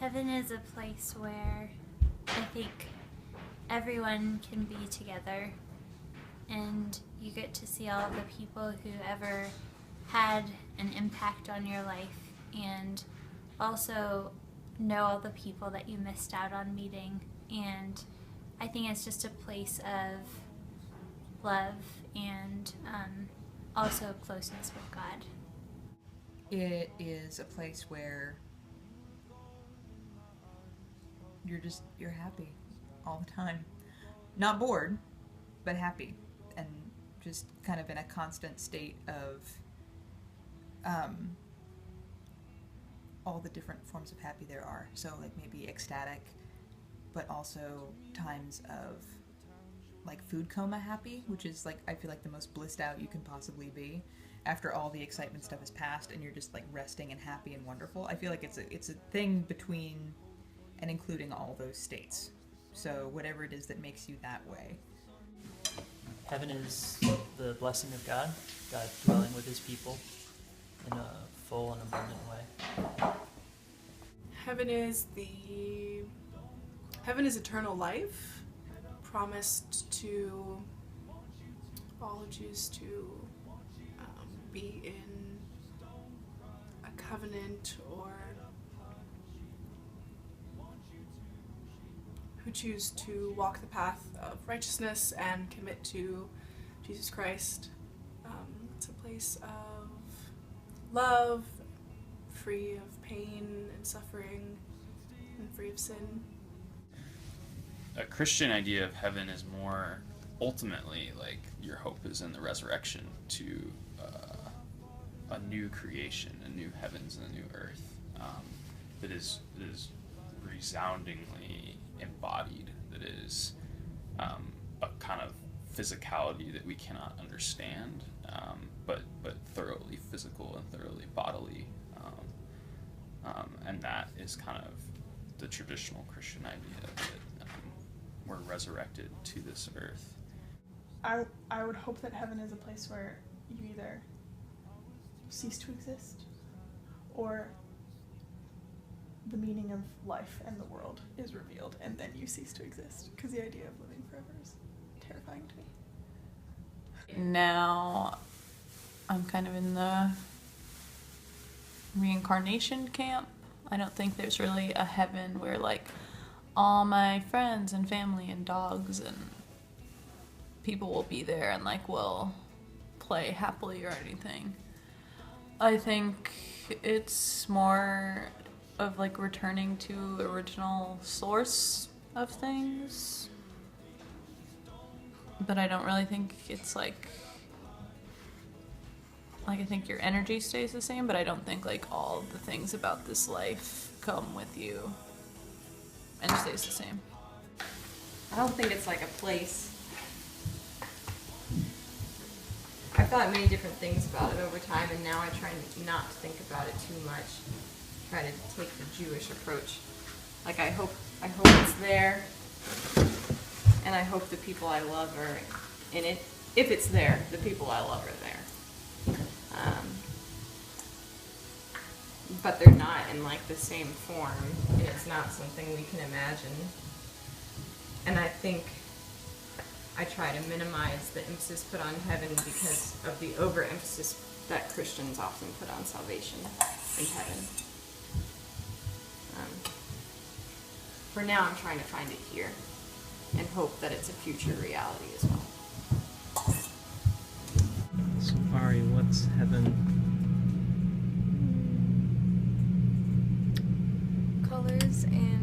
Heaven is a place where I think everyone can be together, and you get to see all the people who ever had an impact on your life, and also know all the people that you missed out on meeting. And I think it's just a place of love and also closeness with God. It is a place where you're happy all the time. Not bored, but happy. And just kind of in a constant state of all the different forms of happy there are. So like maybe ecstatic, but also times of like food coma happy, which is like I feel like the most blissed out you can possibly be after all the excitement stuff is past and you're just like resting and happy and wonderful. I feel like it's a thing between and including all those states. So whatever it is that makes you that way. Heaven is the blessing of God, God dwelling with his people in a full and abundant way. Heaven is eternal life, promised to all who choose to be in a covenant or who choose to walk the path of righteousness and commit to Jesus Christ. It's a place of love, free of pain and suffering, and free of sin. A Christian idea of heaven is more ultimately like your hope is in the resurrection to a new creation, a new heavens and a new earth that is resoundingly embodied, that is a kind of physicality that we cannot understand, but thoroughly physical and thoroughly bodily, and that is kind of the traditional Christian idea that we're resurrected to this earth. I would hope that heaven is a place where you either cease to exist or the meaning of life and the world is revealed and then you cease to exist, because the idea of living forever is terrifying to me. Now I'm kind of in the reincarnation camp. I don't think there's really a heaven where like all my friends and family and dogs and people will be there and like will play happily or anything. I think it's more of like returning to original source of things, but I don't really think it's like I think your energy stays the same, but I don't think like all the things about this life come with you and stays the same. I don't think it's like a place. I've thought many different things about it over time, and now I try not to think about it too much. Try to take the Jewish approach. Like I hope it's there, and I hope the people I love are in it. If it's there, the people I love are there. But they're not in like the same form, and it's not something we can imagine. And I think I try to minimize the emphasis put on heaven because of the overemphasis that Christians often put on salvation in heaven. For now, I'm trying to find it here and hope that it's a future reality as well. So Ari, what's heaven? Colors and